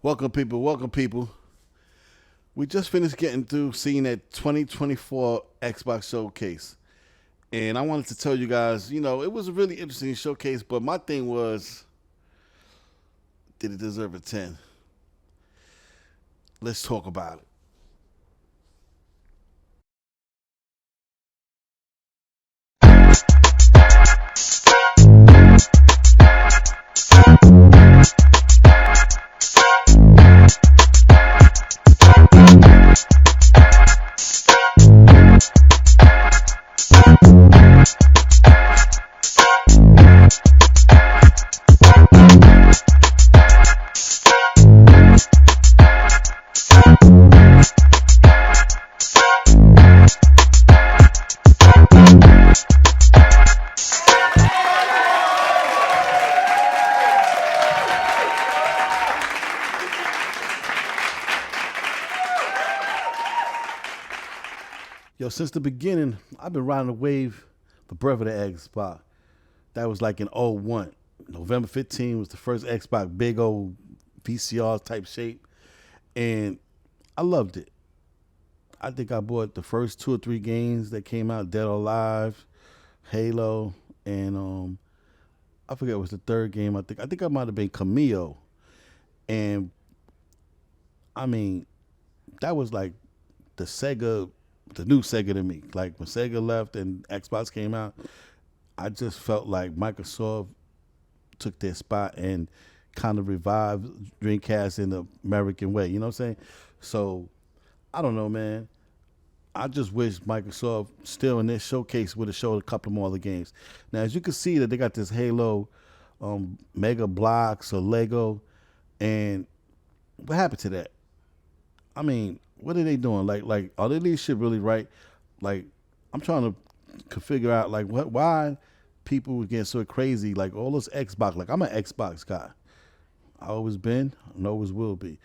Welcome, people. Welcome, people. We just finished getting through seeing that 2024 Xbox showcase. And I wanted to tell you guys, it was a really interesting showcase, but my thing was, did it deserve a 10? Let's talk about it. Yo, since the beginning, I've been riding the wave, the birth of the Xbox. That was like in '01. November 15 was the first Xbox, big old VCR type shape. And I loved it. I think I bought the first two or three games that came out, Dead or Alive, Halo, and I forget what was the third game. I think I might have been Camille. And I mean, that was like the Sega, the new Sega to me. Like when Sega left and Xbox came out, I just felt like Microsoft took their spot and kind of revived Dreamcast in the American way. You know what I'm saying? So I don't know, man. I just wish Microsoft still in this showcase would have showed a couple more of the games. Now, as you can see, that they got this Halo Mega Blocks or Lego, and what happened to that? I mean, what are they doing? Like, are they this shit really right? Like, I'm trying to figure out like why people would get so crazy. Like all this Xbox. Like I'm an Xbox guy. I always been, and always will be.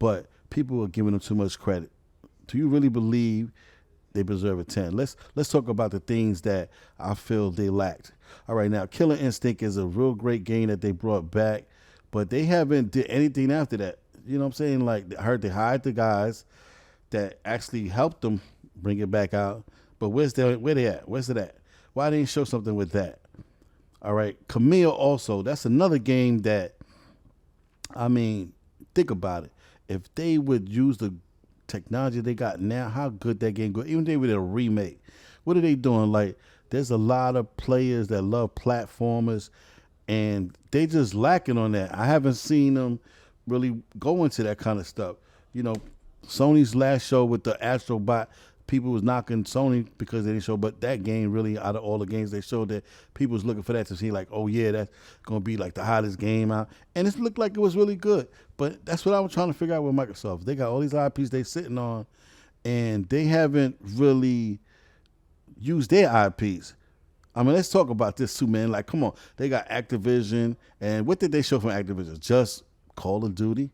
But people are giving them too much credit. Do you really believe they deserve a 10? Let's talk about the things that I feel they lacked. All right, now Killer Instinct is a real great game that they brought back, but they haven't did anything after that. You know what I'm saying? Like I heard they hired the guys that actually helped them bring it back out. But where they at? Where's it at? Why didn't show something with that? All right, Camille also. That's another game that I mean, think about it. If they would use the technology they got now, how good that game go. Even if they did a remake, what are they doing? Like, there's a lot of players that love platformers, and they just lacking on that. I haven't seen them really go into that kind of stuff. You know, Sony's last show with the Astrobot, people was knocking Sony because they didn't show, but that game really, out of all the games they showed, that people was looking for that to see like, oh yeah, that's gonna be like the hottest game out, and it looked like it was really good. But that's what I was trying to figure out with Microsoft. They got all these IPs they sitting on, and they haven't really used their IPs. I mean, let's talk about this too, man. Like, come on, they got Activision, and what did they show from Activision? Just Call of Duty.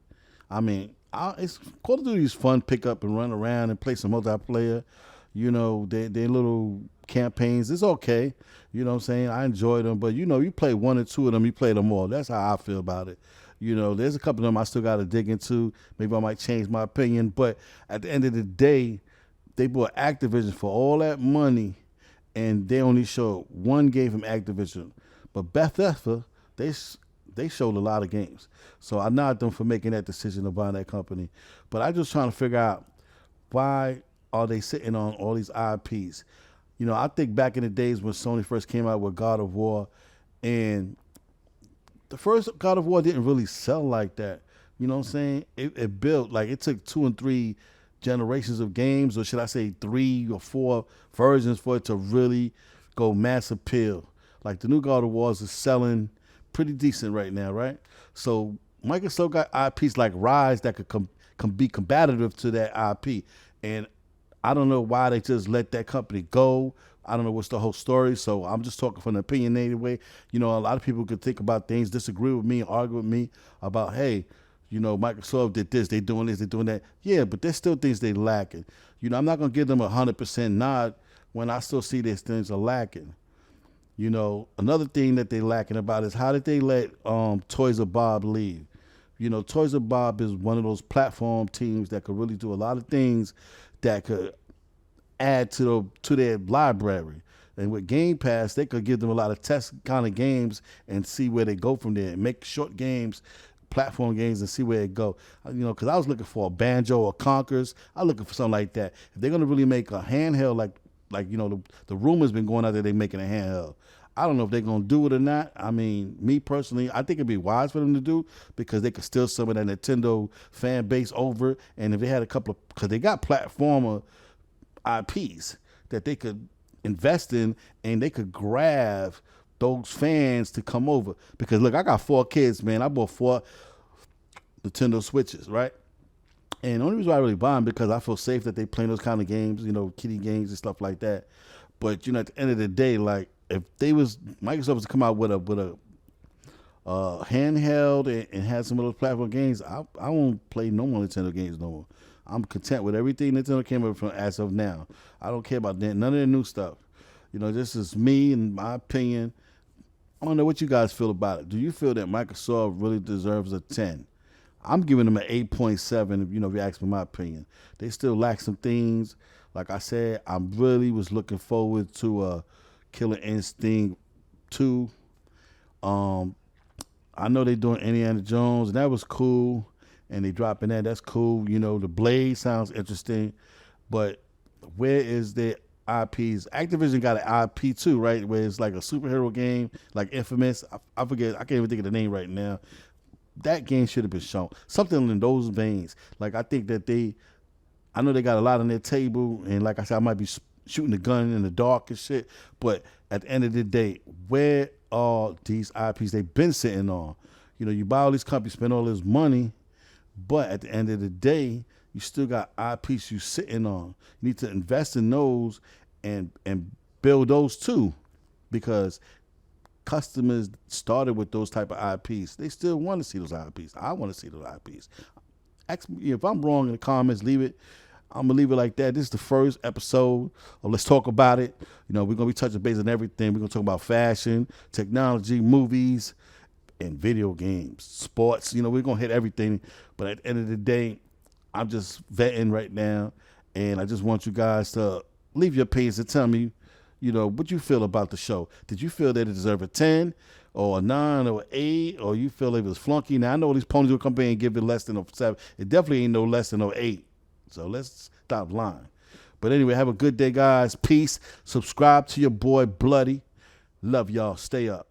I mean, it's Call of Duty is fun. Pick up and run around and play some multiplayer. You know, they little campaigns. It's okay. You know what I'm saying? I enjoy them, but you play one or two of them, you play them all. That's how I feel about it. There's a couple of them I still got to dig into. Maybe I might change my opinion, but at the end of the day, they bought Activision for all that money, and they only showed one game from Activision. But Bethesda, they showed a lot of games. So I nod them for making that decision of buying that company. But I'm just trying to figure out, why are they sitting on all these IPs? I think back in the days when Sony first came out with God of War, and the first God of War didn't really sell like that. You know what I'm saying? It built, like it took 2 and 3 generations of games, or should I say 3 or 4 versions for it to really go mass appeal. Like the new God of Wars is selling pretty decent right now, right? So Microsoft got IPs like Rise that could be combative to that IP, and I don't know why they just let that company go. I don't know what's the whole story, so I'm just talking from an opinionated way. A lot of people could think about things, disagree with me, argue with me about, hey, Microsoft did this, they doing this, they doing that. Yeah, but there's still things they lacking. I'm not gonna give them 100% nod when I still see these things are lacking. Another thing that they lacking about is, how did they let Toys of Bob leave? You know, Toys R Bob is one of those platform teams that could really do a lot of things that could add to their library. And with Game Pass, they could give them a lot of test kind of games and see where they go from there. And make short games, platform games, and see where it go. You know, because I was looking for a Banjo or Conkers. I was looking for something like that. If they're gonna really make a handheld, like you know, the rumors been going out there they making a handheld. I don't know if they're gonna do it or not. I mean, me personally, I think it'd be wise for them to do because they could steal some of that Nintendo fan base over. And if they had a couple of, because they got platformer IPs that they could invest in and they could grab those fans to come over. Because look, I got 4 kids, man. I bought 4 Nintendo Switches, right? And the only reason why I really buy them because I feel safe that they play those kind of games, you know, kiddie games and stuff like that. But you know, at the end of the day, like if they was Microsoft was to come out with a handheld and had some of those platform games, I won't play no more Nintendo games no more. I'm content with everything Nintendo came up from as of now. I don't care about none of the new stuff. You know, this is me and my opinion. I don't know what you guys feel about it. Do you feel that Microsoft really deserves a 10? I'm giving them an 8.7, you know, if you ask me my opinion. They still lack some things. Like I said, I really was looking forward to Killer Instinct 2. I know they're doing Indiana Jones, and that was cool. And they dropping that. That's cool. You know, the Blade sounds interesting. But where is their IPs? Activision got an IP too, right? Where it's like a superhero game, like Infamous. I forget. I can't even think of the name right now. That game should have been shown. Something in those veins. Like I think that I know they got a lot on their table. And like I said, I might be shooting the gun in the dark and shit. But at the end of the day, where are these IPs they've been sitting on? You know, you buy all these companies, spend all this money. But at the end of the day, you still got IPs you sitting on. You need to invest in those and build those too, because customers started with those type of IPs. They still want to see those IPs. I want to see those IPs. Ask me if I'm wrong in the comments. Leave it. I'm gonna leave it like that. This is the first episode of Let's Talk About It. You know, we're gonna be touching base on everything. We're gonna talk about fashion, technology, movies, and video games, sports. You know, we're going to hit everything. But at the end of the day, I'm just vetting right now. And I just want you guys to leave your opinions and tell me, you know, what you feel about the show. Did you feel that it deserved a 10 or a 9 or an 8? Or you feel it was flunky? Now, I know these ponies will come in and give it less than a 7. It definitely ain't no less than an 8. So let's stop lying. But anyway, have a good day, guys. Peace. Subscribe to your boy, Bloody. Love y'all. Stay up.